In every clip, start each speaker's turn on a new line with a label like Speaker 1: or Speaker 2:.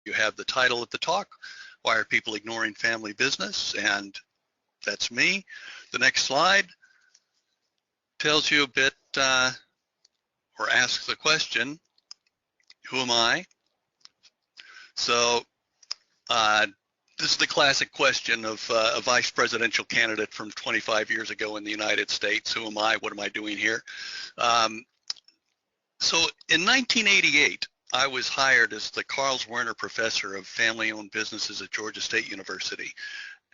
Speaker 1: you have the title of the talk, Why Are People Ignoring Family Business? And that's me. The next slide tells you a bit, or asks the question, who am I? So this is the classic question of a vice presidential candidate from 25 years ago in the United States. Who am I? What am I doing here? So in 1988, I was hired as the Carls Werner Professor of Family-Owned Businesses at Georgia State University.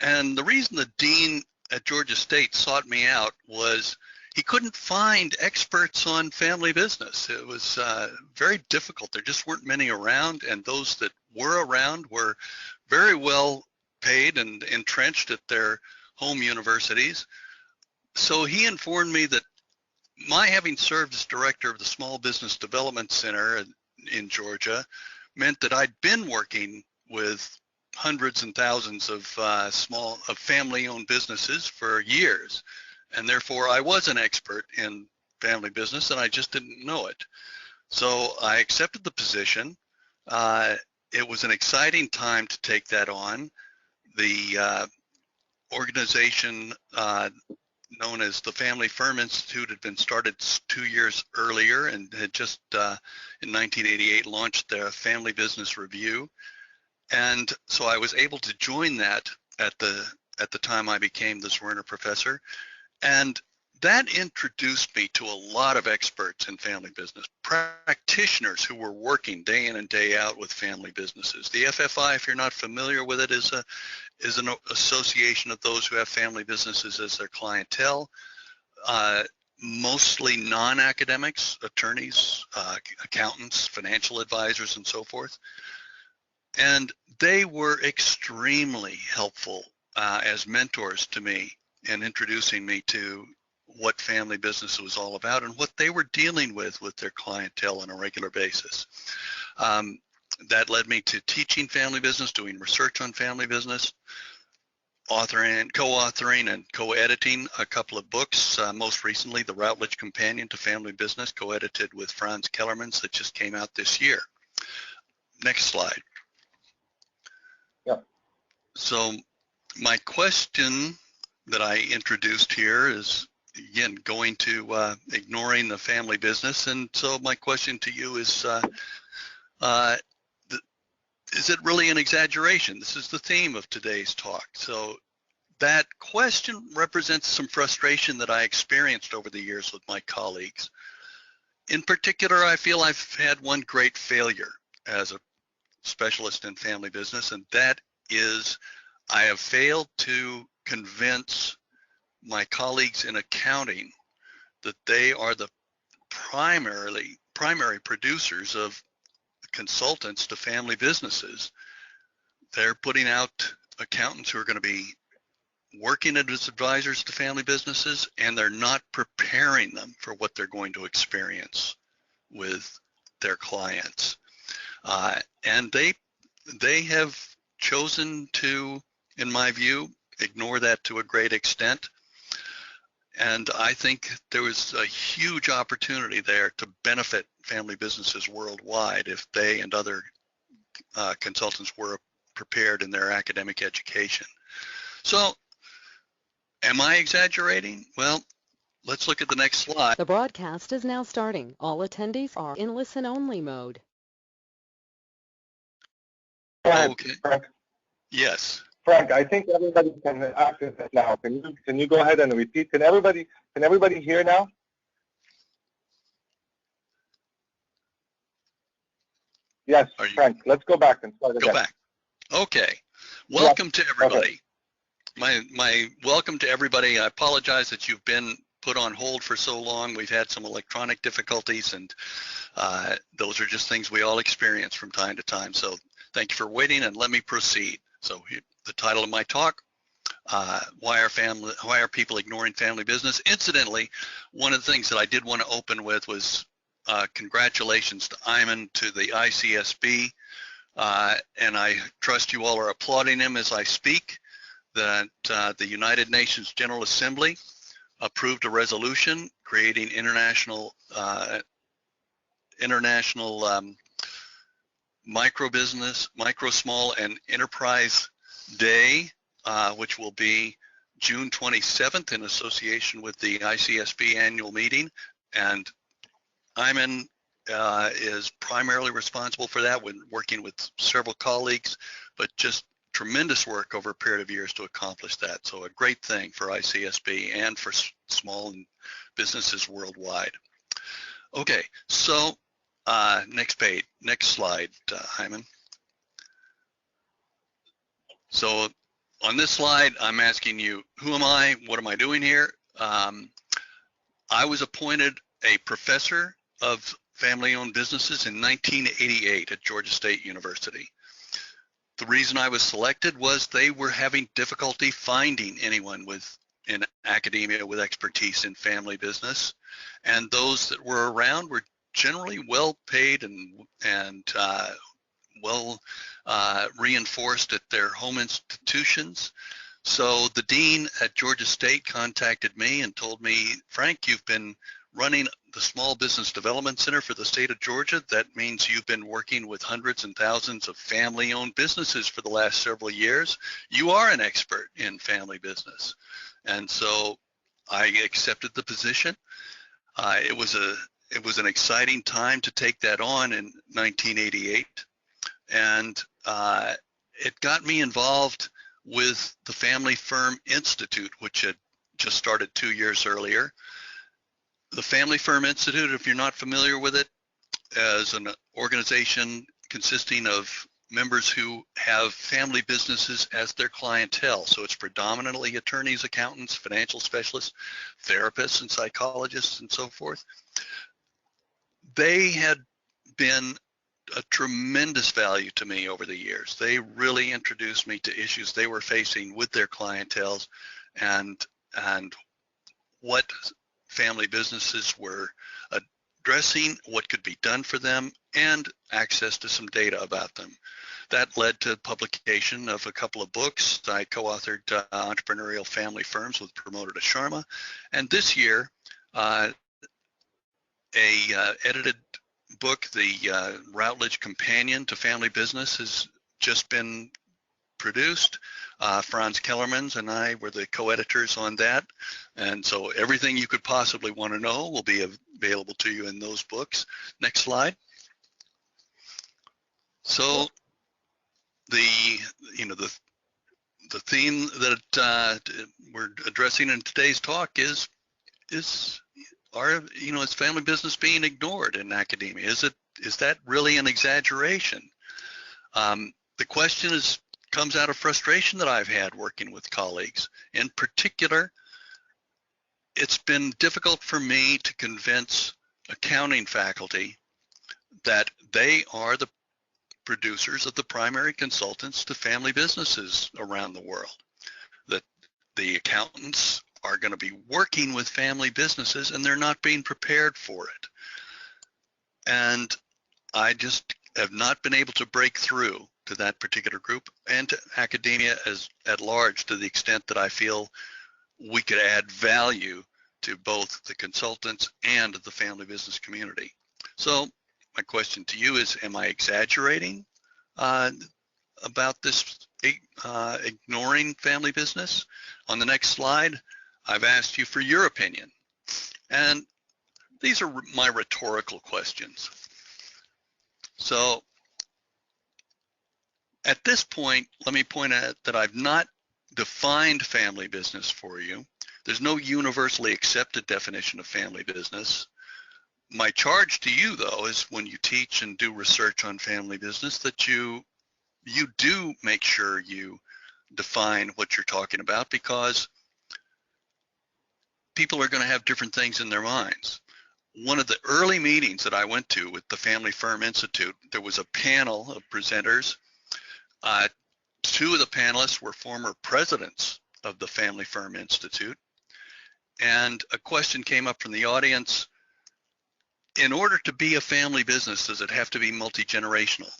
Speaker 1: And the reason the dean at Georgia State sought me out was he couldn't find experts on family business. It was very difficult. There just weren't many around, and those that were around were very well paid and entrenched at their home universities. So he informed me that my having served as director of the Small Business Development Center in Georgia meant that I'd been working with hundreds and thousands of family-owned businesses for years, and therefore I was an expert in family business, and I just didn't know it. So I accepted the position. It was an exciting time to take that on. The organization known as the Family Firm Institute had been started 2 years earlier and had just in 1988 launched their Family Business Review. And so I was able to join that at the time I became this Werner Professor. And that introduced me to a lot of experts in family business, practitioners who were working day in and day out with family businesses. The FFI, if you're not familiar with it, is an association of those who have family businesses as their clientele, mostly non-academics, attorneys, accountants, financial advisors, and so forth. And they were extremely helpful as mentors to me in introducing me to what family business was all about and what they were dealing with their clientele on a regular basis. That led me to teaching family business, doing research on family business, authoring, co-authoring, and co-editing a couple of books. Most recently, The Routledge Companion to Family Business, co-edited with Franz Kellerman's, that just came out this year. Next slide.
Speaker 2: Yep.
Speaker 1: So my question that I introduced here is, again, going to ignoring the family business. And so my question to you is it really an exaggeration? This is the theme of today's talk. So that question represents some frustration that I experienced over the years with my colleagues. In particular, I feel I've had one great failure as a specialist in family business, and that is I have failed to convince my colleagues in accounting that they are the primary producers of consultants to family businesses. They're putting out accountants who are going to be working as advisors to family businesses, and they're not preparing them for what they're going to experience with their clients. And they have chosen to, in my view, ignore that to a great extent. And I think there was a huge opportunity there to benefit family businesses worldwide if they and other consultants were prepared in their academic education. So, am I exaggerating? Well, let's look at the next slide.
Speaker 3: The broadcast is now starting. All attendees are in listen-only mode.
Speaker 1: Okay.
Speaker 2: Frank.
Speaker 1: Yes.
Speaker 2: Frank, I think everybody can access it now. Can you go ahead and repeat? Can everybody hear now? Yes, Frank. Let's go back and start again.
Speaker 1: Go back. Okay. Welcome to everybody. Okay. My welcome to everybody. I apologize that you've been put on hold for so long. We've had some electronic difficulties, and those are just things we all experience from time to time. So thank you for waiting, and let me proceed. So the title of my talk, why are people ignoring family business? Incidentally, one of the things that I did want to open with was congratulations to Iman, to the ICSB, and I trust you all are applauding him as I speak, that the United Nations General Assembly approved a resolution creating international micro business, micro, small, and enterprise day, which will be June 27th in association with the ICSB annual meeting. And Hyman is primarily responsible for that when working with several colleagues, but just tremendous work over a period of years to accomplish that. So a great thing for ICSB and for small businesses worldwide. Okay, so next page, next slide, Hyman. So on this slide, I'm asking you, who am I? What am I doing here? I was appointed a professor of family-owned businesses in 1988 at Georgia State University. The reason I was selected was they were having difficulty finding anyone in academia with expertise in family business, and those that were around were generally well paid and well reinforced at their home institutions. So the dean at Georgia State contacted me and told me, Frank, you've been running the Small Business Development Center for the state of Georgia. That means you've been working with hundreds and thousands of family-owned businesses for the last several years. You are an expert in family business. And so I accepted the position. It was an exciting time to take that on in 1988. And it got me involved with the Family Firm Institute, which had just started 2 years earlier. The Family Firm Institute, if you're not familiar with it, is an organization consisting of members who have family businesses as their clientele. So it's predominantly attorneys, accountants, financial specialists, therapists, and psychologists, and so forth. They had been a tremendous value to me over the years. They really introduced me to issues they were facing with their clientele and what family businesses were addressing, what could be done for them, and access to some data about them. That led to publication of a couple of books. I co-authored Entrepreneurial Family Firms with Pramodita Sharma, and this year a edited book, the Routledge Companion to Family Business, has just been produced. Franz Kellermans and I were the co-editors on that, and so everything you could possibly want to know will be available to you in those books. Next slide. So the theme that we're addressing in today's talk is family business being ignored in academia? Is that really an exaggeration? The question comes out of frustration that I've had working with colleagues. In particular, it's been difficult for me to convince accounting faculty that they are the producers of the primary consultants to family businesses around the world, that the accountants are going to be working with family businesses and they're not being prepared for it. And I just have not been able to break through to that particular group and to academia at large, to the extent that I feel we could add value to both the consultants and the family business community. So my question to you is, am I exaggerating about this ignoring family business? On the next slide, I've asked you for your opinion. And these are my rhetorical questions. So at this point, let me point out that I've not defined family business for you. There's no universally accepted definition of family business. My charge to you, though, is when you teach and do research on family business, that you do make sure you define what you're talking about, because people are going to have different things in their minds. One of the early meetings that I went to with the Family Firm Institute, there was a panel of presenters. Two of the panelists were former presidents of the Family Firm Institute, and a question came up from the audience: in order to be a family business, does it have to be multi-generational?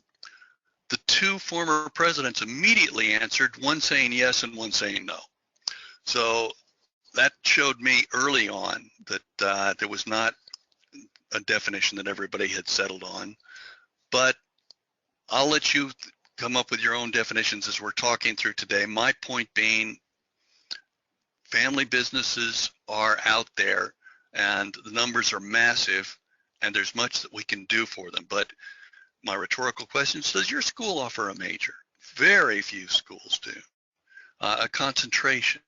Speaker 1: The two former presidents immediately answered, one saying yes and one saying no. So that showed me early on that there was not a definition that everybody had settled on. But I'll let you come up with your own definitions as we're talking through today. My point being, family businesses are out there and the numbers are massive and there's much that we can do for them. But my rhetorical question is, does your school offer a major? Very few schools do. A concentration,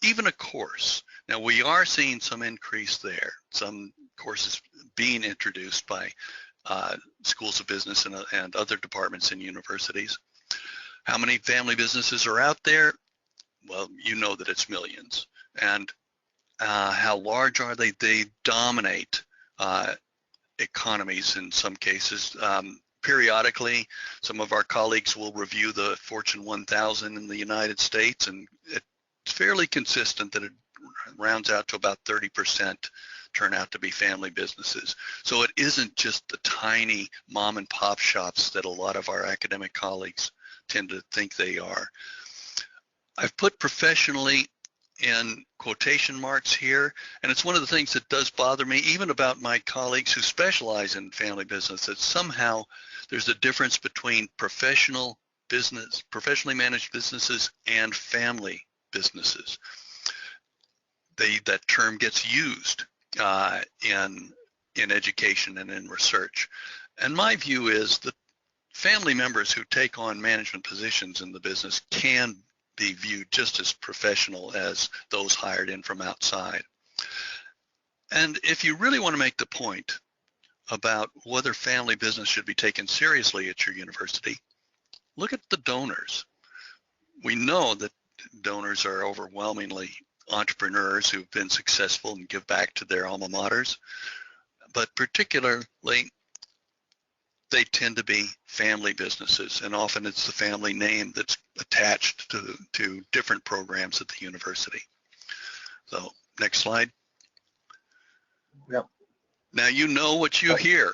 Speaker 1: even a course. Now we are seeing some increase there, some courses being introduced by schools of business and other departments in universities. How many family businesses are out there? Well, you know that it's millions. And how large are they? They dominate economies in some cases. Periodically, some of our colleagues will review the Fortune 1000 in the United States, and it's fairly consistent that it rounds out to about 30% turn out to be family businesses. So it isn't just the tiny mom and pop shops that a lot of our academic colleagues tend to think they are. I've put professionally in quotation marks here, and it's one of the things that does bother me, even about my colleagues who specialize in family business, that somehow there's a difference between professionally managed businesses and family businesses. That term gets used in education and in research. And my view is that family members who take on management positions in the business can be viewed just as professional as those hired in from outside. And if you really want to make the point about whether family business should be taken seriously at your university, look at the donors. We know that donors are overwhelmingly entrepreneurs who've been successful and give back to their alma maters, but particularly they tend to be family businesses, and often it's the family name that's attached to different programs at the university. So next slide.
Speaker 2: Yep.
Speaker 1: Now you know what you hear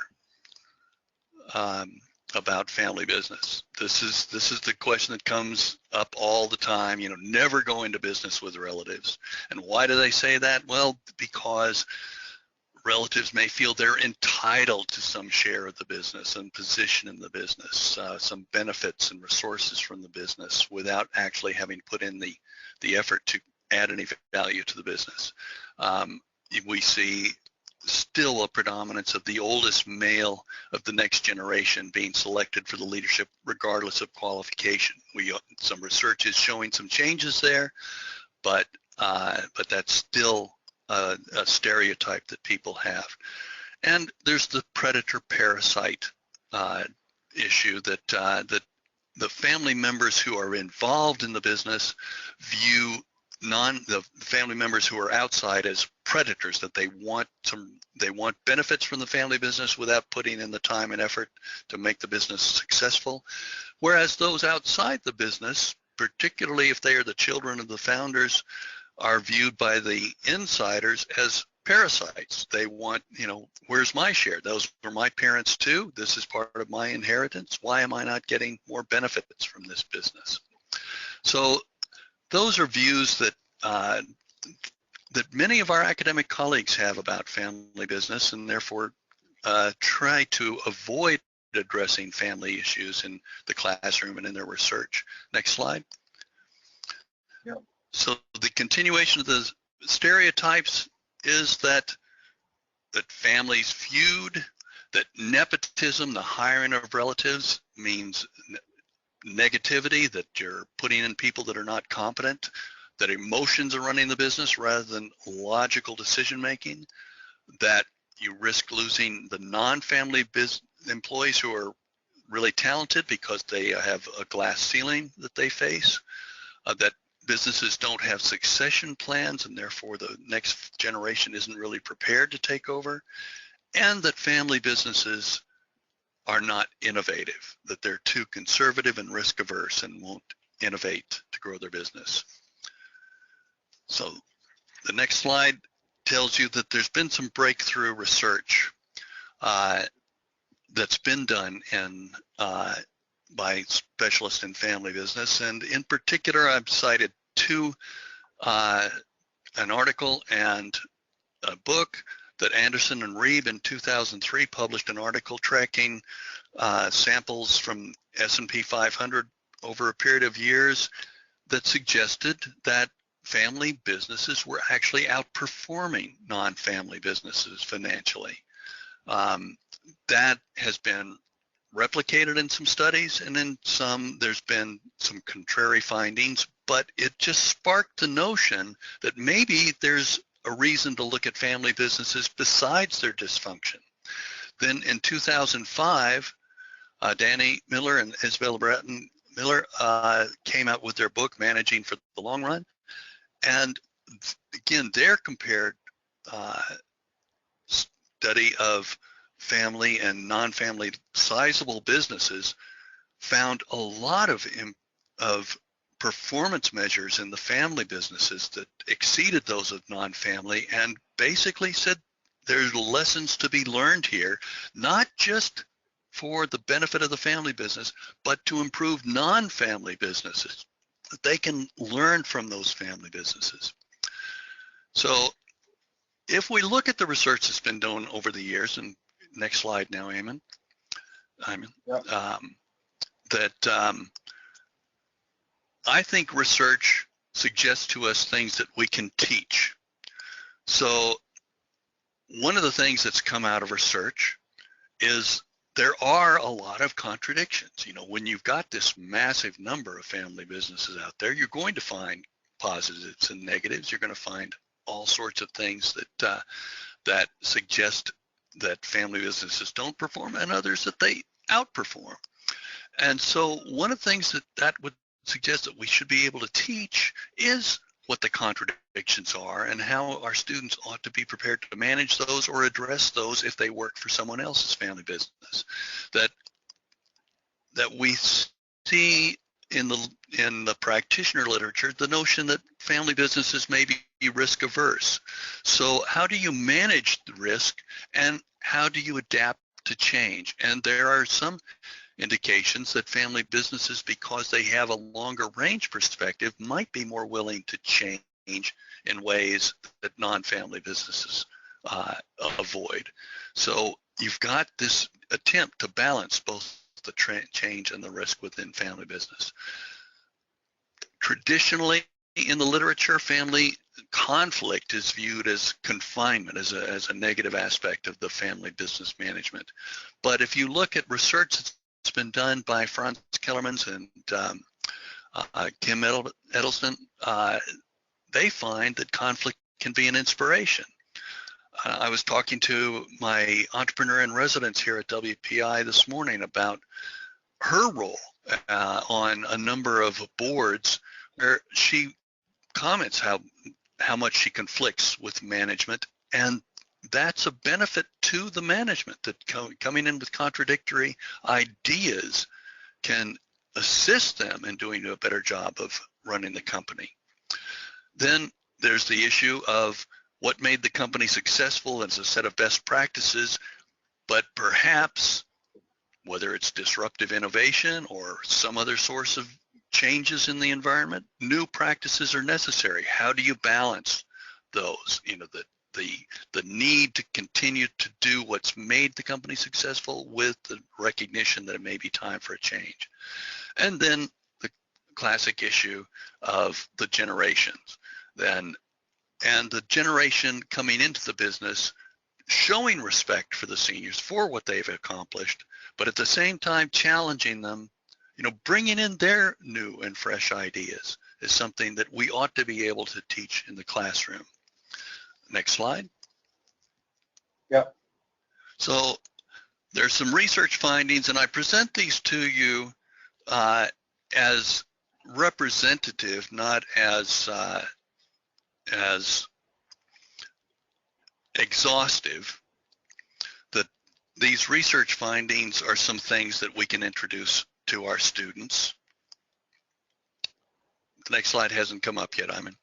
Speaker 1: about family business. This is the question that comes up all the time. You know, never go into business with relatives. And why do they say that? Well, because relatives may feel they're entitled to some share of the business and position in the business, some benefits and resources from the business without actually having put in the effort to add any value to the business. We see still a predominance of the oldest male of the next generation being selected for the leadership regardless of qualification. Some research is showing some changes there, but that's still a stereotype that people have. And there's the predator-parasite issue that the family members who are involved in the business view the family members who are outside as predators, that they want benefits from the family business without putting in the time and effort to make the business successful. Whereas those outside the business, particularly if they are the children of the founders, are viewed by the insiders as parasites. They want, where's my share? Those were my parents too. This is part of my inheritance. Why am I not getting more benefits from this business? So those are views that that many of our academic colleagues have about family business, and therefore try to avoid addressing family issues in the classroom and in their research. Next slide.
Speaker 2: Yep.
Speaker 1: So the continuation of the stereotypes is that families feud, that nepotism, the hiring of relatives, means negativity, that you're putting in people that are not competent, that emotions are running the business rather than logical decision making, that you risk losing the non-family employees who are really talented because they have a glass ceiling that they face, that businesses don't have succession plans and therefore the next generation isn't really prepared to take over, and that family businesses are not innovative, that they're too conservative and risk averse and won't innovate to grow their business. So the next slide tells you that there's been some breakthrough research that's been done by specialists in family business, and in particular I've cited two, an article and a book that Anderson and Reeb in 2003 published an article tracking samples from S&P 500 over a period of years that suggested that family businesses were actually outperforming non-family businesses financially. That has been replicated in some studies, and in some there's been some contrary findings, but it just sparked the notion that maybe there's a reason to look at family businesses besides their dysfunction. Then in 2005, Danny Miller and Isabella Bratton Miller came out with their book, Managing for the Long Run. And again, their compared study of family and non-family sizable businesses found a lot of performance measures in the family businesses that exceeded those of non-family, and basically said there's lessons to be learned here, not just for the benefit of the family business, but to improve non-family businesses. They can learn from those family businesses. So if we look at the research that's been done over the years, and next slide now, Eamon,
Speaker 2: Yep.
Speaker 1: I think research suggests to us things that we can teach. So one of the things that's come out of research is there are a lot of contradictions. You know, when you've got this massive number of family businesses out there, you're going to find positives and negatives. You're going to find all sorts of things that that suggest that family businesses don't perform, and others that they outperform. And so one of the things that would suggest that we should be able to teach is what the contradictions are and how our students ought to be prepared to manage those or address those if they work for someone else's family business. That we see in the practitioner literature the notion that family businesses may be risk averse. So how do you manage the risk, and how do you adapt to change? And there are some indications that family businesses, because they have a longer range perspective, might be more willing to change in ways that non-family businesses avoid. So you've got this attempt to balance both the change and the risk within family business. Traditionally in the literature, family conflict is viewed as confinement, as a negative aspect of the family business management. But if you look at research that's been done by Franz Kellermans and Kim Edelston, they find that conflict can be an inspiration. I was talking to my entrepreneur in residence here at WPI this morning about her role on a number of boards where she comments how much she conflicts with management, and that's a benefit to the management, that coming in with contradictory ideas can assist them in doing a better job of running the company. Then there's the issue of what made the company successful as a set of best practices, but perhaps whether it's disruptive innovation or some other source of changes in the environment, new practices are necessary. How do you balance those? You know, the need to continue to do what's made the company successful with the recognition that it may be time for a change. And then the classic issue of the generations. And the generation coming into the business showing respect for the seniors for what they've accomplished, but at the same time challenging them, you know, bringing in their new and fresh ideas is something that we ought to be able to teach in the classroom. Next slide.
Speaker 2: Yeah.
Speaker 1: So there's some research findings, and I present these to you as representative, not as exhaustive. That these research findings are some things that we can introduce to our students. The next slide hasn't come up yet, Iman.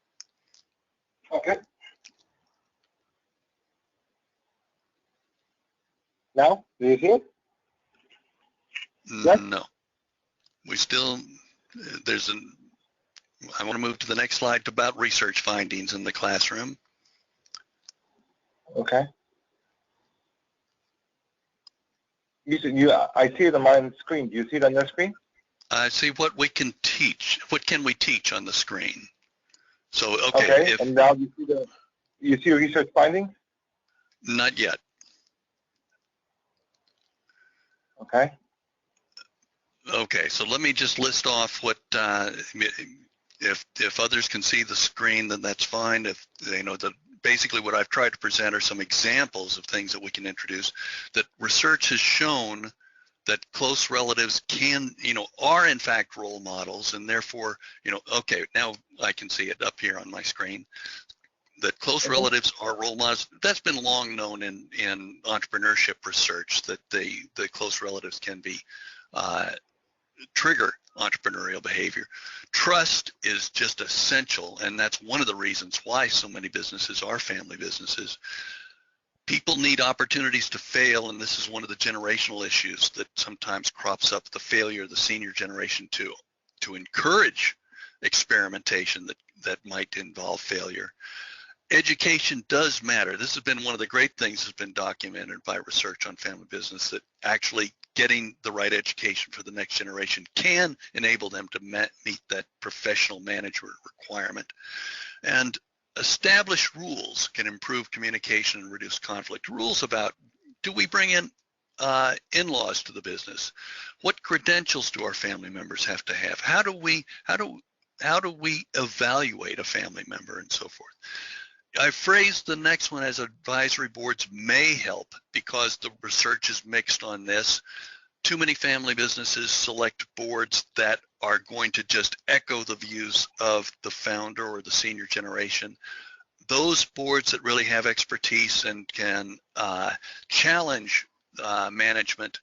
Speaker 2: Okay. Now, do you see it? Yes?
Speaker 1: No. We still, I want to move to the next slide about research findings in the classroom.
Speaker 2: Okay. I see it on my screen. Do you see it on your screen?
Speaker 1: I see what we can teach. What can we teach on the screen? So,
Speaker 2: Okay. And now you see research findings?
Speaker 1: Not yet.
Speaker 2: Okay.
Speaker 1: Okay, so let me just list off what, if others can see the screen, then that's fine. If they know that basically what I've tried to present are some examples of things that we can introduce, that research has shown that close relatives can, are in fact role models, and therefore, okay, now I can see it up here on my screen, that close relatives are role models. That's been long known in entrepreneurship research, that the close relatives can be trigger entrepreneurial behavior. Trust is just essential, and that's one of the reasons why so many businesses are family businesses. People need opportunities to fail, and this is one of the generational issues that sometimes crops up, the failure of the senior generation to encourage experimentation that might involve failure. Education does matter. This has been one of the great things that's been documented by research on family business, that actually getting the right education for the next generation can enable them to meet that professional management requirement. And established rules can improve communication and reduce conflict. Rules about, do we bring in in-laws to the business? What credentials do our family members have to have? How do we evaluate a family member, and so forth? I phrased the next one as advisory boards may help, because the research is mixed on this. Too many family businesses select boards that are going to just echo the views of the founder or the senior generation. Those boards that really have expertise and can challenge management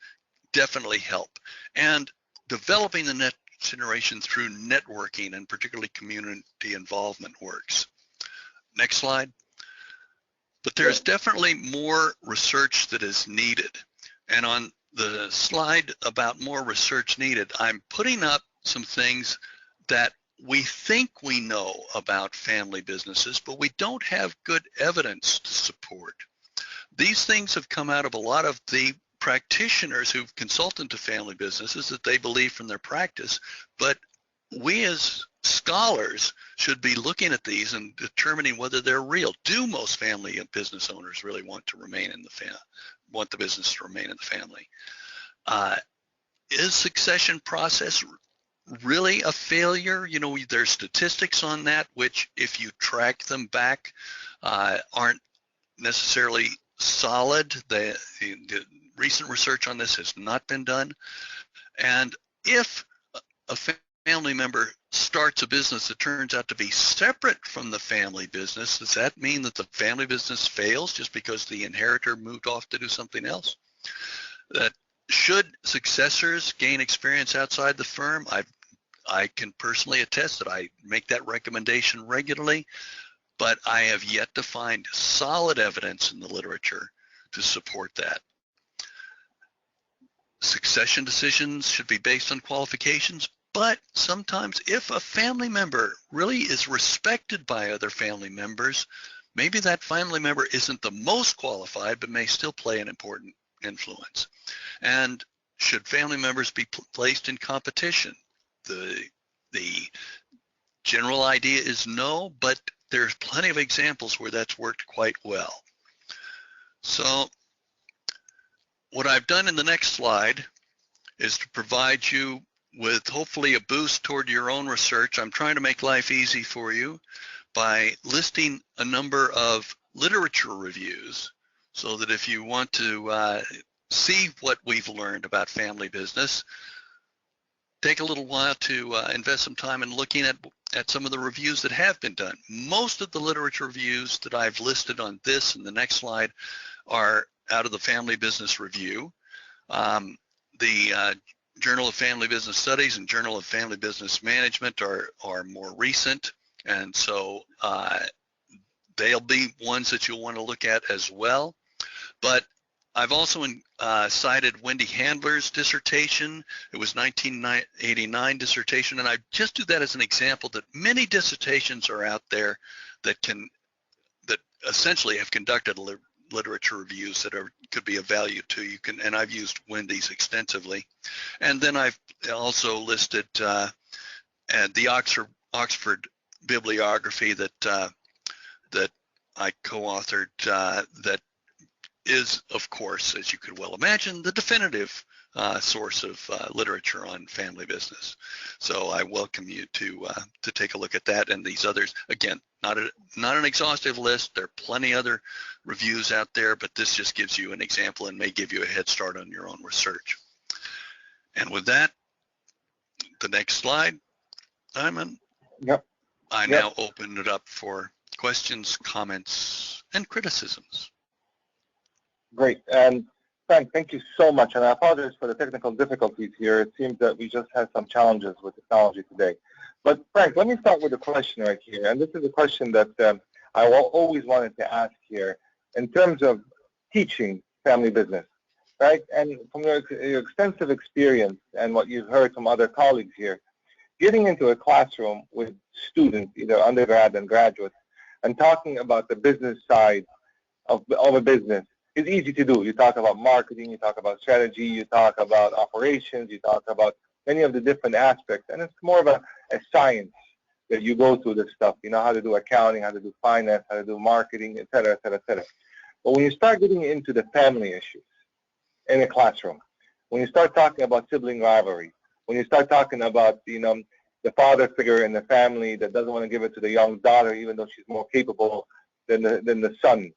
Speaker 1: definitely help. And developing the next generation through networking, and particularly community involvement, works. Next slide. But there's definitely more research that is needed. And on the slide about more research needed, I'm putting up some things that we think we know about family businesses, but we don't have good evidence to support. These things have come out of a lot of the practitioners who've consulted to family businesses that they believe from their practice, but we as scholars should be looking at these and determining whether they're real. Do most family business owners really want to remain in the want the business to remain in the family? Is succession process really a failure? There's statistics on that, which if you track them back, aren't necessarily solid. The recent research on this has not been done. And if a family member starts a business that turns out to be separate from the family business, does that mean that the family business fails just because the inheritor moved off to do something else? That should successors gain experience outside the firm? I can personally attest that I make that recommendation regularly, but I have yet to find solid evidence in the literature to support that. Succession decisions should be based on qualifications, but sometimes if a family member really is respected by other family members, maybe that family member isn't the most qualified, but may still play an important influence. And should family members be placed in competition? The general idea is no, but there's plenty of examples where that's worked quite well. So what I've done in the next slide is to provide you with hopefully a boost toward your own research. I'm trying to make life easy for you by listing a number of literature reviews, so that if you want to see what we've learned about family business, take a little while to invest some time in looking at some of the reviews that have been done. Most of the literature reviews that I've listed on this and the next slide are out of the Family Business Review. The Journal of Family Business Studies and Journal of Family Business Management are more recent, and so they'll be ones that you'll want to look at as well. But I've also cited Wendy Handler's dissertation. It was 1989 dissertation, and I just do that as an example that many dissertations are out there that essentially have conducted literature reviews that could be of value to you. And I've used Wendy's extensively. And then I've also listed the Oxford bibliography that I co-authored that is, of course, as you could well imagine, the definitive source of literature on family business. So I welcome you to take a look at that and these others. Again, not an exhaustive list. There are plenty other reviews out there, but this just gives you an example and may give you a head start on your own research. And with that, the next slide, Simon.
Speaker 2: Yep.
Speaker 1: I now open it up for questions, comments, and criticisms.
Speaker 2: Great. And Frank, thank you so much. And I apologize for the technical difficulties here. It seems that we just had some challenges with technology today. But Frank, let me start with a question right here. And this is a question that I always wanted to ask here in terms of teaching family business, right? And from your extensive experience and what you've heard from other colleagues here, getting into a classroom with students, either undergrad and graduates, and talking about the business side of a business is easy to do. You talk about marketing, you talk about strategy, you talk about operations, you talk about many of the different aspects, and it's more of a science that you go through this stuff. You know how to do accounting, how to do finance, how to do marketing, et cetera, et cetera, et cetera. But when you start getting into the family issues in a classroom, when you start talking about sibling rivalry, when you start talking about, you know, the father figure in the family that doesn't want to give it to the young daughter even though she's more capable than the son,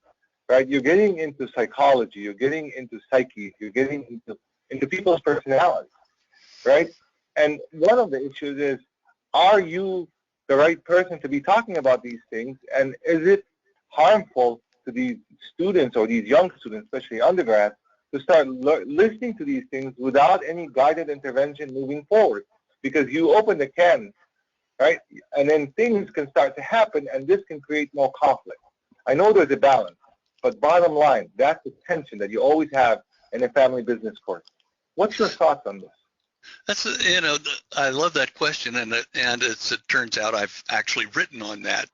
Speaker 2: right? You're getting into psychology, you're getting into psyche, you're getting into people's personalities, right? And one of the issues is, are you the right person to be talking about these things? And is it harmful to these students or these young students, especially undergrads, to start listening to these things without any guided intervention moving forward? Because you open the can, right? And then things can start to happen, and this can create more conflict. I know there's a balance, but bottom line, that's the tension that you always have in a family business course. What's your thoughts on this?
Speaker 1: That's, you know, I love that question, and as it turns out, I've actually written on that.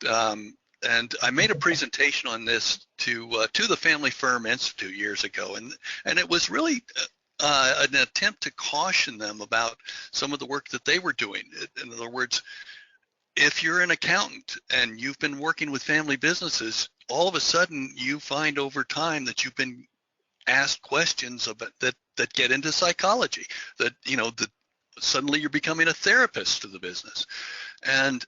Speaker 1: And I made a presentation on this to the Family Firm Institute years ago, and it was really an attempt to caution them about some of the work that they were doing. In other words, if you're an accountant and you've been working with family businesses, all of a sudden you find over time that you've been asked questions about that get into psychology, that, you know, that suddenly you're becoming a therapist to the business. And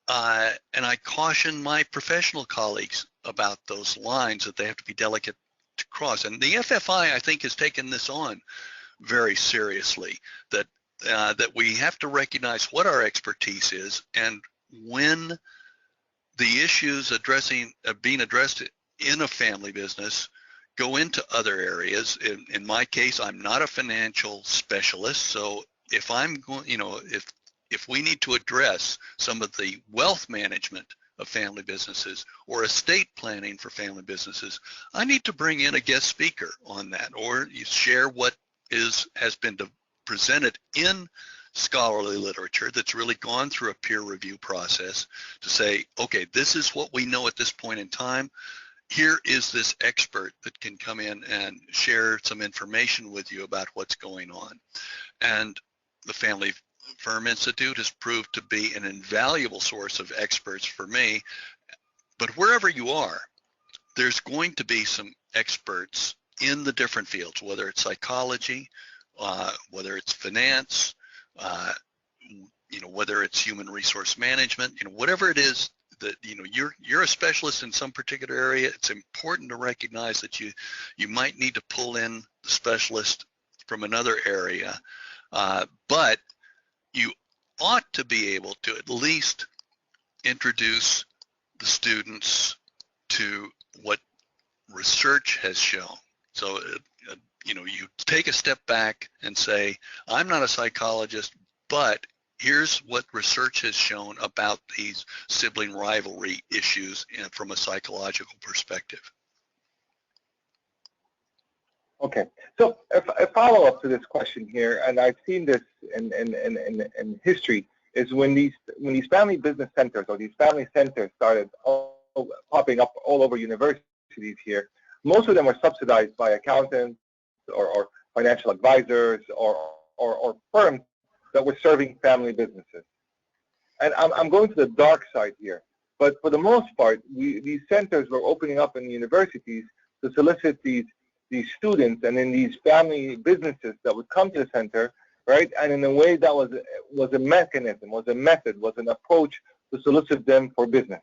Speaker 1: I caution my professional colleagues about those lines, that they have to be delicate to cross. And the FFI, I think, has taken this on very seriously, that we have to recognize what our expertise is, and when the issues being addressed in a family business go into other areas. In my case, I'm not a financial specialist, so if I'm going, you know, if we need to address some of the wealth management of family businesses or estate planning for family businesses, I need to bring in a guest speaker on that, or you share what has been presented in scholarly literature that's really gone through a peer review process to say, okay, this is what we know at this point in time. Here is this expert that can come in and share some information with you about what's going on. And the Family Firm Institute has proved to be an invaluable source of experts for me. But wherever you are, there's going to be some experts in the different fields, whether it's psychology, whether it's finance, you know, whether it's human resource management, you know, whatever it is that, you know, you're a specialist in some particular area. It's important to recognize that you might need to pull in the specialist from another area, but you ought to be able to at least introduce the students to what research has shown. So, you know, you take a step back and say, I'm not a psychologist, but here's what research has shown about these sibling rivalry issues from a psychological perspective.
Speaker 2: Okay, so a follow-up to this question here, and I've seen this in history, is when these family business centers or these family centers started popping up all over universities here, Most of them are subsidized by accountants or financial advisors or firms that were serving family businesses. And I'm going to the dark side here. But for the most part, these centers were opening up in the universities to solicit these students and in these family businesses that would come to the center, right? And in a way that was a mechanism, was a method, was an approach to solicit them for business.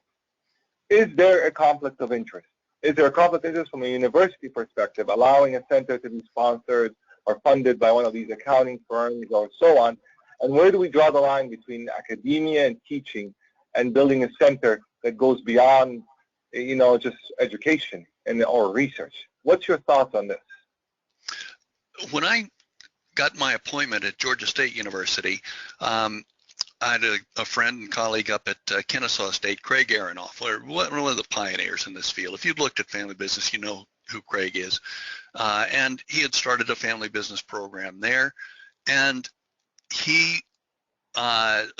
Speaker 2: Is there a conflict of interest? Is there a conflict of interest from a university perspective, allowing a center to be sponsored or funded by one of these accounting firms or so on? And where do we draw the line between academia and teaching and building a center that goes beyond, just education or research? What's your thoughts on this?
Speaker 1: When I got my appointment at Georgia State University, I had a friend and colleague up at Kennesaw State, Craig Aronoff, one of the pioneers in this field. If you've looked at family business, you know who Craig is. And he had started a family business program there, and he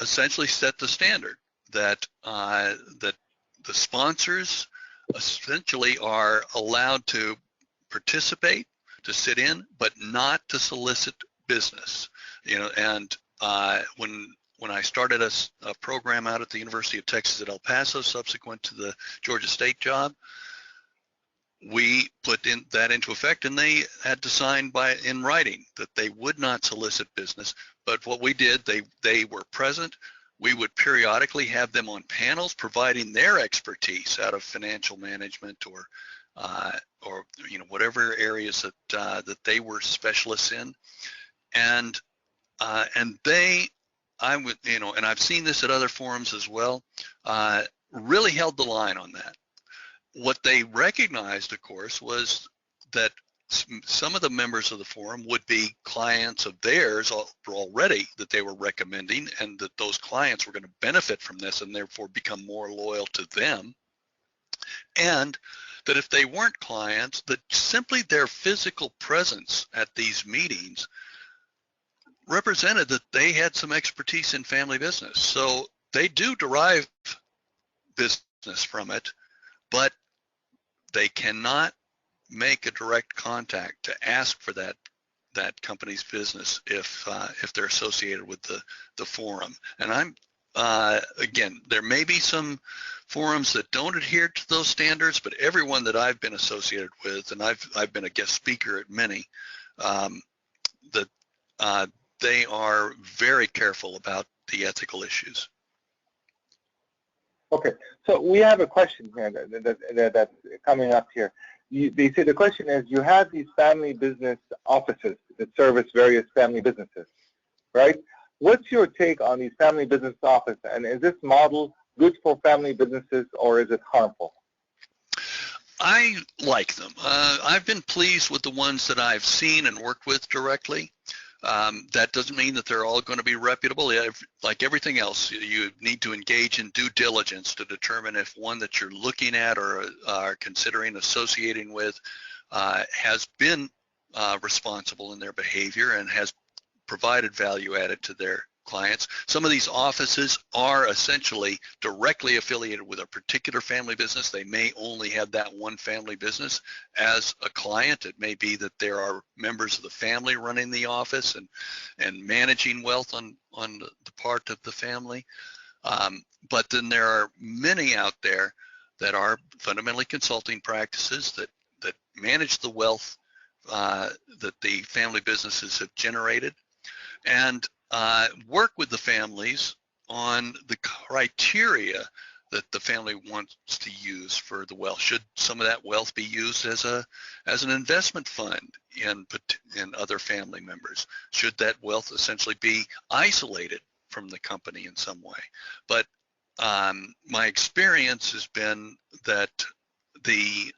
Speaker 1: essentially set the standard that the sponsors essentially are allowed to participate, to sit in, but not to solicit business. And when I started a program out at the University of Texas at El Paso, subsequent to the Georgia State job, we put that into effect, and they had to sign in writing that they would not solicit business. But what we did, they were present. We would periodically have them on panels providing their expertise out of financial management or whatever areas that they were specialists in, and I've seen this at other forums as well, really held the line on that. What they recognized, of course, was that some of the members of the forum would be clients of theirs already that they were recommending, and that those clients were going to benefit from this and therefore become more loyal to them. And that if they weren't clients, that simply their physical presence at these meetings represented that they had some expertise in family business. So they do derive business from it, but they cannot make a direct contact to ask for that company's business if they're associated with the forum. And again, there may be some forums that don't adhere to those standards, but everyone that I've been associated with, and I've been a guest speaker at many, they are very careful about the ethical issues.
Speaker 2: Okay, so we have a question here that's coming up here. They say the question is, you have these family business offices that service various family businesses, right? What's your take on these family business offices, and is this model good for family businesses or is it harmful?
Speaker 1: I like them. I've been pleased with the ones that I've seen and worked with directly. That doesn't mean that they're all going to be reputable. Like everything else, you need to engage in due diligence to determine if one that you're looking at or are considering associating with has been responsible in their behavior and has provided value added to their clients. Some of these offices are essentially directly affiliated with a particular family business. They may only have that one family business as a client. It may be that there are members of the family running the office and managing wealth on the part of the family. But then there are many out there that are fundamentally consulting practices that manage the wealth that the family businesses have generated, and work with the families on the criteria that the family wants to use for the wealth. Should some of that wealth be used as an investment fund in other family members? Should that wealth essentially be isolated from the company in some way? But my experience has been that the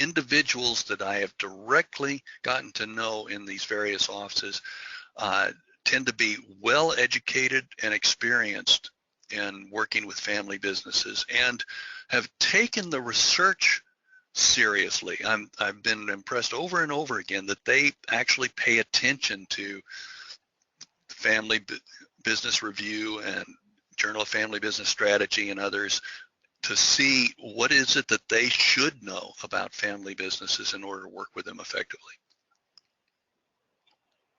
Speaker 1: individuals that I have directly gotten to know in these various offices tend to be well educated and experienced in working with family businesses and have taken the research seriously. I've been impressed over and over again that they actually pay attention to Family Business Review and Journal of Family Business Strategy and others to see what is it that they should know about family businesses in order to work with them effectively.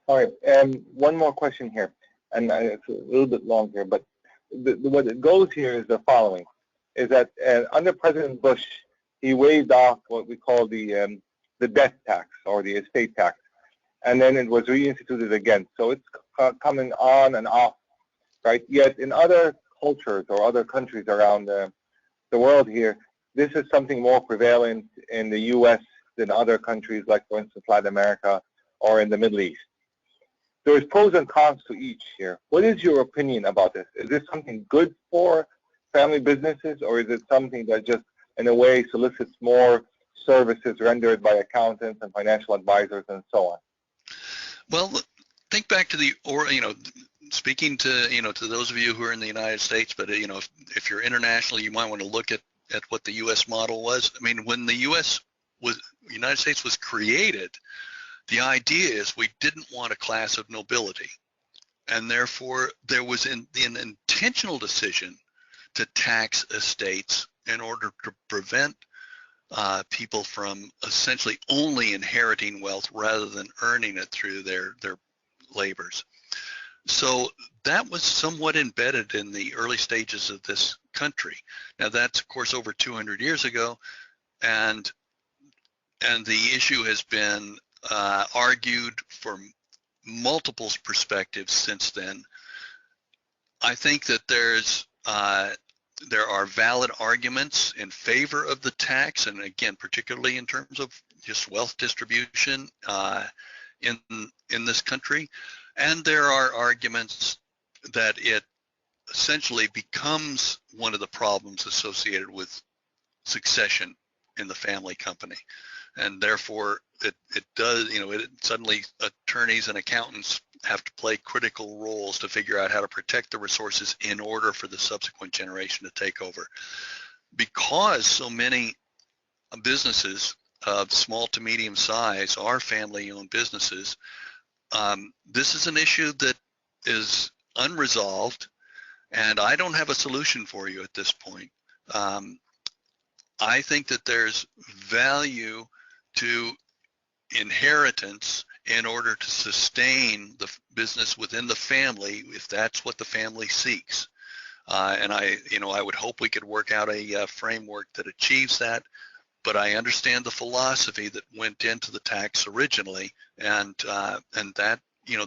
Speaker 2: All right, and one more question here, and it's a little bit long here, but what it goes here is the following, is that under President Bush, he waived off what we call the death tax or the estate tax, and then it was reinstituted again. So it's coming on and off, right? Yet in other cultures or other countries around the world here, this is something more prevalent in the U.S. than other countries like, for instance, Latin America or in the Middle East. There's pros and cons to each here. What is your opinion about this? Is this something good for family businesses, or is it something that just, in a way, solicits more services rendered by accountants and financial advisors and so on?
Speaker 1: Well, think back to speaking to, to those of you who are in the United States, but, if you're international, you might want to look at what the U.S. model was. I mean, when the United States was created, the idea is we didn't want a class of nobility, and therefore there was an intentional decision to tax estates in order to prevent people from essentially only inheriting wealth rather than earning it through their labors. So that was somewhat embedded in the early stages of this country. Now that's of course over 200 years ago, and the issue has been argued from multiple perspectives since then. I think that there are valid arguments in favor of the tax, and again, particularly in terms of just wealth distribution in this country. And there are arguments that it essentially becomes one of the problems associated with succession in the family company. And therefore, it does, suddenly attorneys and accountants have to play critical roles to figure out how to protect the resources in order for the subsequent generation to take over. Because so many businesses of small to medium size are family-owned businesses, this is an issue that is unresolved, and I don't have a solution for you at this point. I think that there's value to inheritance in order to sustain the business within the family, if that's what the family seeks. And I would hope we could work out a framework that achieves that. But I understand the philosophy that went into the tax originally, and that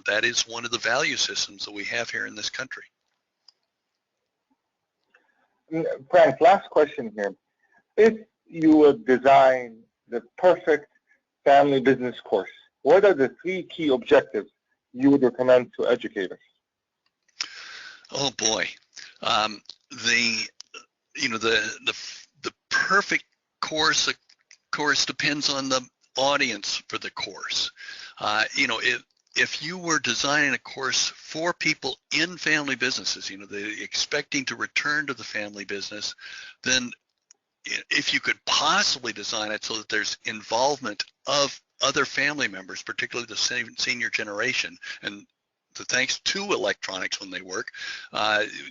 Speaker 1: that is one of the value systems that we have here in this country.
Speaker 2: Frank, last question here. If you would design the perfect family business course, what are the 3 key objectives you would recommend to educators?
Speaker 1: Oh boy, the perfect course, of course, depends on the audience for the course. If you were designing a course for people in family businesses, they're expecting to return to the family business, then if you could possibly design it so that there's involvement of other family members, particularly the senior generation, and thanks to electronics when they work,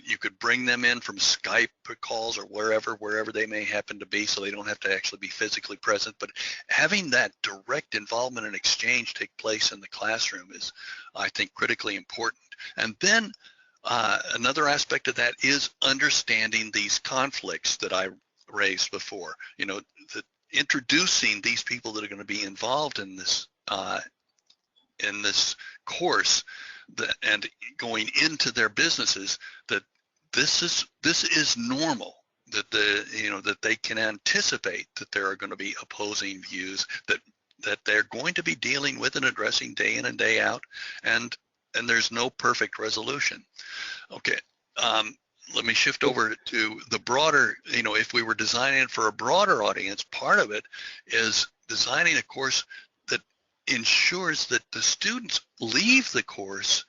Speaker 1: you could bring them in from Skype calls or wherever they may happen to be, so they don't have to actually be physically present. But having that direct involvement and exchange take place in the classroom is, I think, critically important. And then another aspect of that is understanding these conflicts that I raised before. Introducing these people that are going to be involved in this course, and going into their businesses, that this is normal, that that they can anticipate that there are going to be opposing views that they're going to be dealing with and addressing day in and day out, and there's no perfect resolution. Okay. Let me shift over to the broader, if we were designing it for a broader audience, part of it is designing a course that ensures that the students leave the course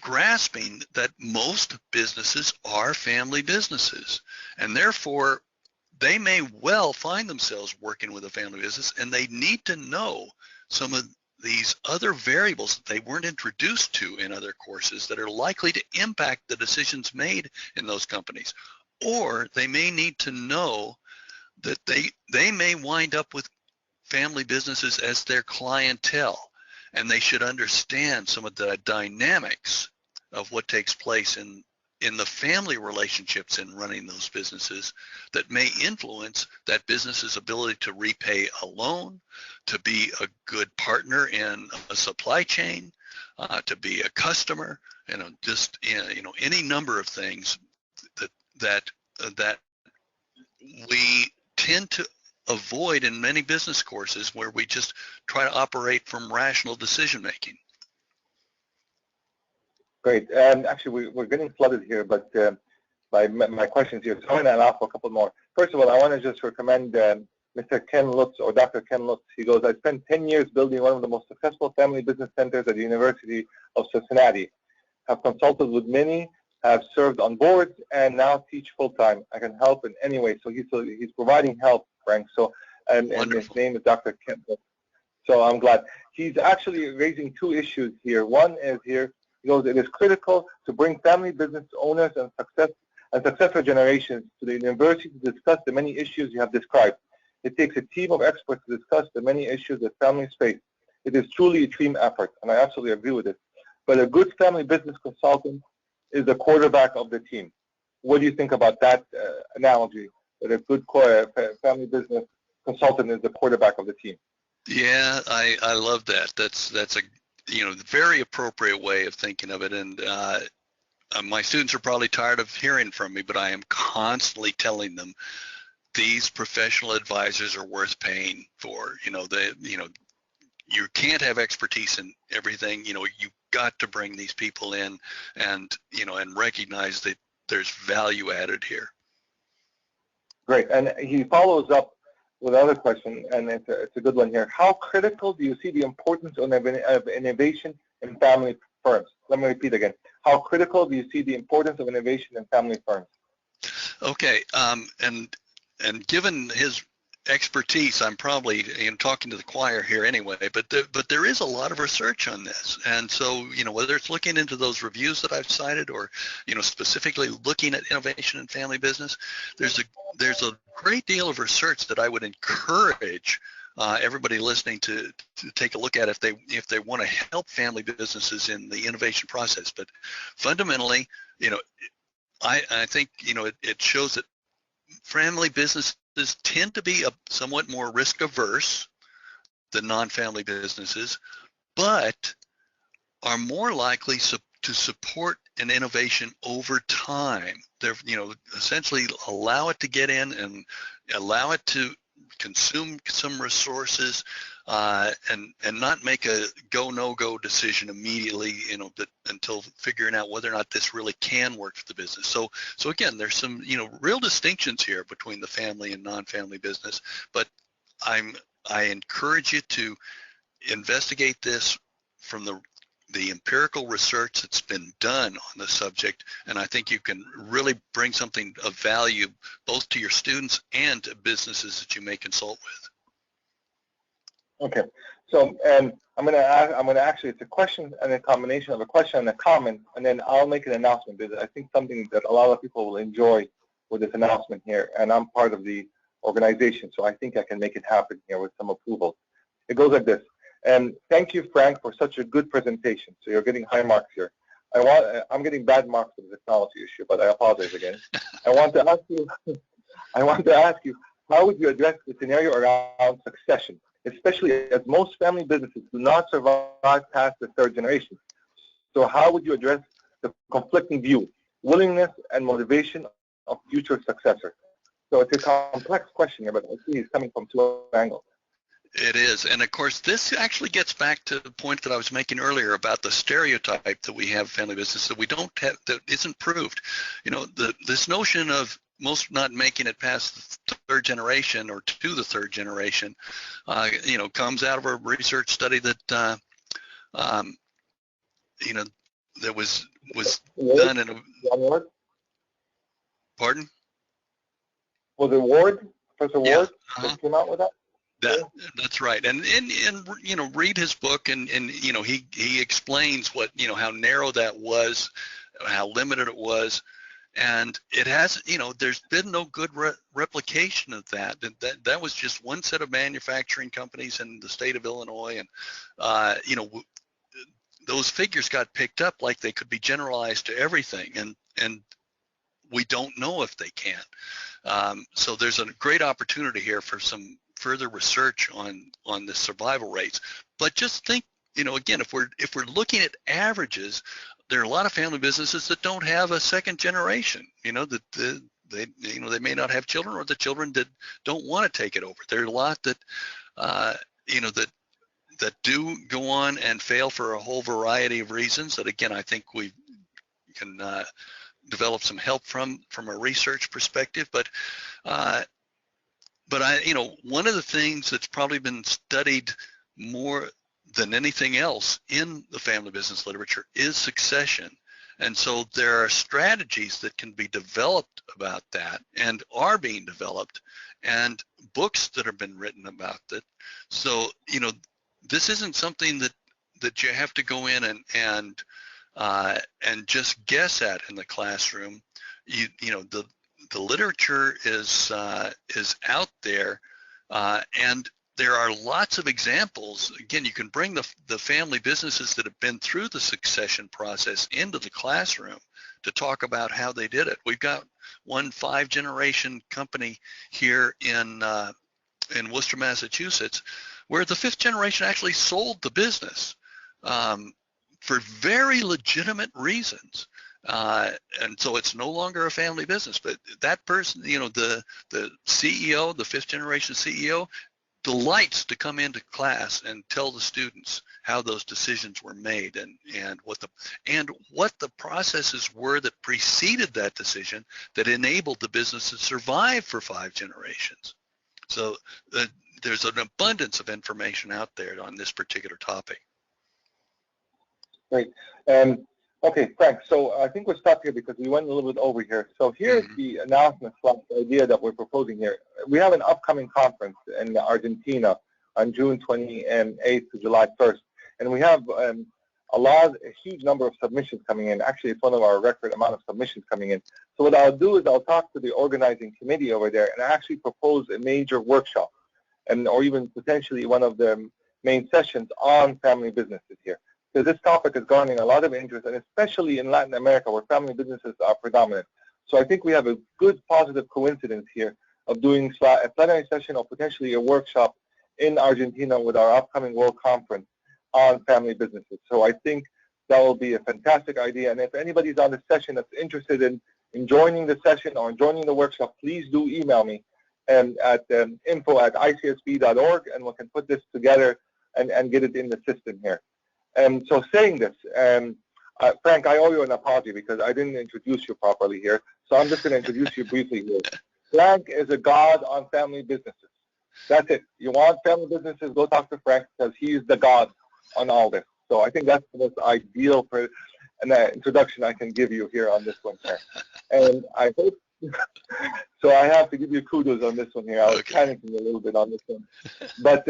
Speaker 1: grasping that most businesses are family businesses, and therefore they may well find themselves working with a family business, and they need to know some of these other variables that they weren't introduced to in other courses that are likely to impact the decisions made in those companies. or they may need to know that they may wind up with family businesses as their clientele, and they should understand some of the dynamics of what takes place in the family relationships in running those businesses that may influence that business's ability to repay a loan, to be a good partner in a supply chain, to be a customer, just any number of things that we tend to avoid in many business courses, where we just try to operate from rational decision making.
Speaker 2: Great. And actually, we're getting flooded here, but by my questions here, so I'm going to allow for a couple more. First of all, I want to just recommend Mr. Ken Lutz, or Dr. Ken Lutz. He goes, I spent 10 years building one of the most successful family business centers at the University of Cincinnati. Have consulted with many, have served on boards, and now teach full-time. I can help in any way. So he's providing help, Frank. So, and his name is Dr. Ken Lutz. So I'm glad. He's actually raising two issues here. One is here, he goes, it is critical to bring family business owners and successor generations to the university to discuss the many issues you have described. It takes a team of experts to discuss the many issues that families face. It is truly a team effort, and I absolutely agree with this. But a good family business consultant is the quarterback of the team. What do you think about that analogy, that a good family business consultant is the quarterback of the team?
Speaker 1: Yeah, I love that. That's a very appropriate way of thinking of it. And my students are probably tired of hearing from me, but I am constantly telling them these professional advisors are worth paying for. You can't have expertise in everything. You've got to bring these people in and recognize that there's value added here.
Speaker 2: Great. And he follows up with another question, and it's a good one here. How critical do you see the importance of innovation in family firms? Let me repeat again. How critical do you see the importance of innovation in family firms?
Speaker 1: Okay. And given his expertise, I'm probably talking to the choir here anyway, but there is a lot of research on this. And so, whether it's looking into those reviews that I've cited, or specifically looking at innovation in family business, there's a great deal of research that I would encourage everybody listening to take a look at if they want to help family businesses in the innovation process. But fundamentally, I think it shows that family businesses tend to be somewhat more risk averse than non-family businesses, but are more likely to support an innovation over time. They're, essentially allow it to get in and allow it to consume some resources, and not make a go no go decision immediately, until figuring out whether or not this really can work for the business. So again, there's some real distinctions here between the family and non-family business, but I encourage you to investigate this from the empirical research that's been done on the subject, and I think you can really bring something of value both to your students and to businesses that you may consult with.
Speaker 2: Okay, so I'm gonna actually, it's a question and a combination of a question and a comment, and then I'll make an announcement. Because I think something that a lot of people will enjoy with this announcement here, and I'm part of the organization, so I think I can make it happen here with some approval. It goes like this. Thank you, Frank, for such a good presentation. So you're getting high marks here. I'm getting bad marks for the technology issue, but I apologize again. I want to ask you, how would you address the scenario around succession, especially as most family businesses do not survive past the third generation? So how would you address the conflicting view, willingness and motivation of future successors? So it's a complex question here, but I see it's coming from two angles.
Speaker 1: It is, and of course, this actually gets back to the point that I was making earlier about the stereotype that we have family business that we don't have, that isn't proved. This notion of most not making it past the third generation or to the third generation, comes out of a research study that, that was done in a. Pardon?
Speaker 2: Was it Ward, Professor Ward, that came out with that?
Speaker 1: That's right, and read his book, and he explains what how narrow that was, how limited it was, And it has, there's been no good replication of that. That was just one set of manufacturing companies in the state of Illinois, and those figures got picked up like they could be generalized to everything, and we don't know if they can. So there's a great opportunity here for some further research on the survival rates. But just think, again, if we're looking at averages, there are a lot of family businesses that don't have a second generation. That they may not have children, or the children that don't want to take it over. There are a lot that that do go on and fail for a whole variety of reasons. That, again, I think we can develop some help from a research perspective. But one of the things that's probably been studied more than anything else in the family business literature is succession. And so there are strategies that can be developed about that, and are being developed, and books that have been written about that. So, this isn't something that you have to go in and just guess at in the classroom. The literature is out there, and there are lots of examples. Again, you can bring the family businesses that have been through the succession process into the classroom to talk about how they did it. We've got one 5-generation company here in Worcester, Massachusetts, where the 5th generation actually sold the business for very legitimate reasons. And so it's no longer a family business, but that person, the CEO, the 5th generation CEO, delights to come into class and tell the students how those decisions were made, and what the processes were that preceded that decision that enabled the business to survive for 5 generations. So there's an abundance of information out there on this particular topic.
Speaker 2: Great. Okay, Frank, so I think we'll stop here because we went a little bit over here. So here's the announcement / idea that we're proposing here. We have an upcoming conference in Argentina on June 28th to July 1st, and we have a huge number of submissions coming in. Actually, it's one of our record amount of submissions coming in. So what I'll do is I'll talk to the organizing committee over there and actually propose a major workshop, or even potentially one of the main sessions on family businesses here. So this topic is garnering a lot of interest, and especially in Latin America, where family businesses are predominant. So I think we have a good positive coincidence here of doing a plenary session or potentially a workshop in Argentina with our upcoming World Conference on family businesses. So I think that will be a fantastic idea. And if anybody's on the session that's interested in joining the session or joining the workshop, please do email me at info@icsb.org, and we can put this together and get it in the system here. So saying this, Frank, I owe you an apology because I didn't introduce you properly here. So I'm just going to introduce you briefly here. Frank is a god on family businesses. That's it. You want family businesses, go talk to Frank because he's the god on all this. So I think that's the most ideal introduction I can give you here on this one, Frank. And I hope, so I have to give you kudos on this one here. I was panicking a little bit on this one. But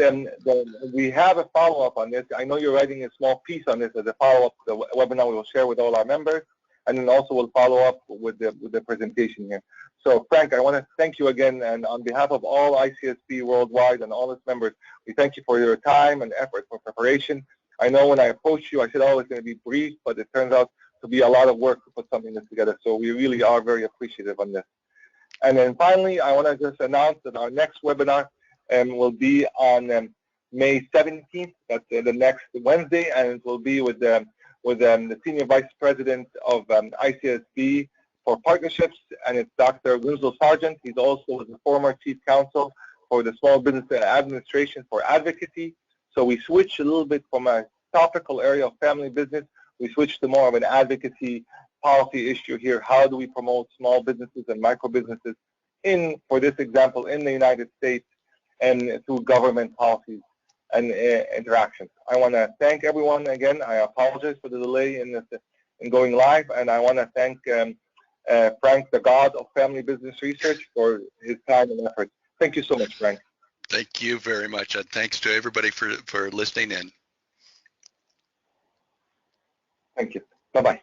Speaker 2: we have a follow-up on this. I know you're writing a small piece on this as a follow-up to the webinar we will share with all our members, and then also we'll follow up with the presentation here. So Frank, I want to thank you again, and on behalf of all ICSB worldwide and all its members, we thank you for your time and effort for preparation. I know when I approached you, I said, oh, it's going to be brief, but it turns out to be a lot of work to put something this together. So we really are very appreciative on this. And then finally, I want to just announce that our next webinar will be on May 17th. That's the next Wednesday, and it will be with the Senior Vice President of ICSB for Partnerships, and it's Dr. Winslow Sargent. He's also the former Chief Counsel for the Small Business Administration for Advocacy. So we switched a little bit from a topical area of family business. We switched to more of an advocacy policy issue here. How do we promote small businesses and micro businesses for this example, in the United States and through government policies and interactions. I want to thank everyone again. I apologize for the delay in going live, and I want to thank Frank, the god of family business research, for his time and effort. Thank you so much, Frank.
Speaker 1: Thank you very much, and thanks to everybody for listening in.
Speaker 2: Thank you. Bye-bye.